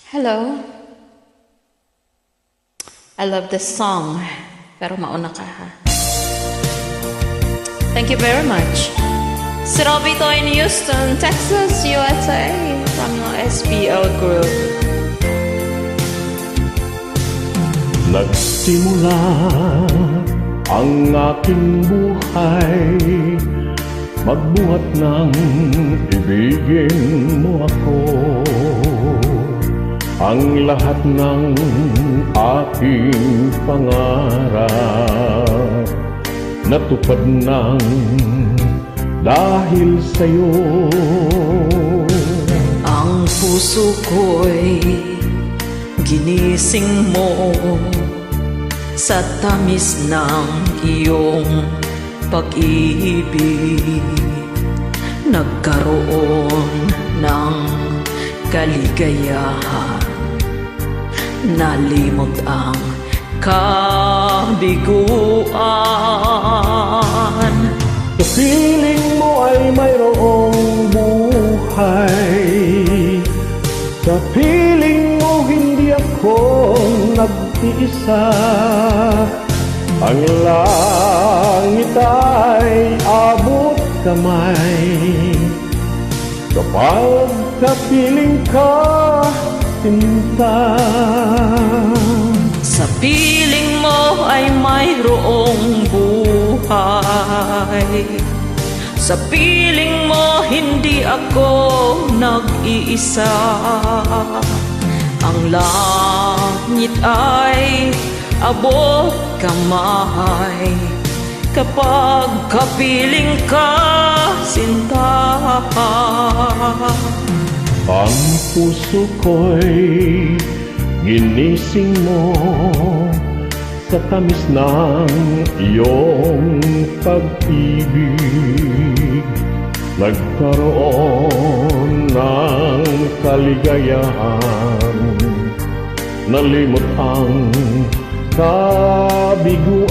Hello. I love this song. Pero mauna ka ha. Thank you very much. Si Robito in Houston, Texas, USA from the SBO Group. Nagsimula ang aking buhay, magbuhat ng ibigin mo ako. Ang lahat ng aking pangarap natupad ng dahil sa'yo. Ang puso ko'y ginising mo sa tamis ng iyong pag-ibig. Nagkaroon ng kaligayahan, nalimot ang kabiguan. Sa piling mo ay mayroong buhay, sa piling mo hindi ako nag-iisa. Ang langit ay abot kamay kapag kapiling ka, sinta. Sa piling mo ay mayroong buhay, sa piling mo hindi ako nag-iisa. Ang langit ay abot kamay kapag kapiling ka, sinta. Ang puso ko'y ginising mo sa tamis ng iyong pag-ibig. Nagkaroon ng kaligayahan, nalimot ang kabiguan.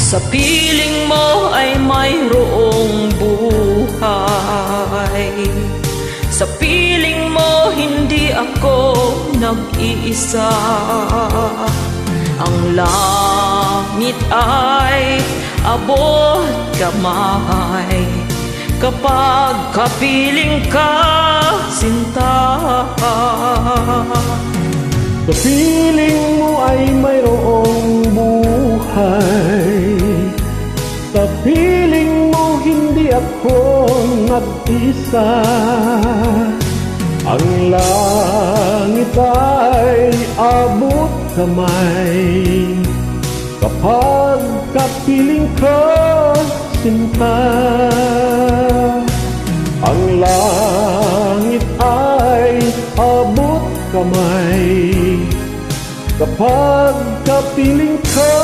Sa piling mo ay mayroong buhay, sa piling mo hindi ako nag-iisa. Ang langit ay abot kamay kapag kapiling ka, sinta. Sa piling mo ay mayroong buhay, sa piling mo hindi ako nag-isa. Ang langit ay abot kamay kapag kapiling ka, sinta. Ang langit ay abot kamay kapag kapiling ka,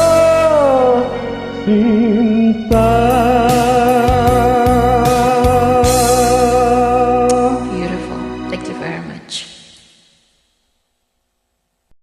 sinta.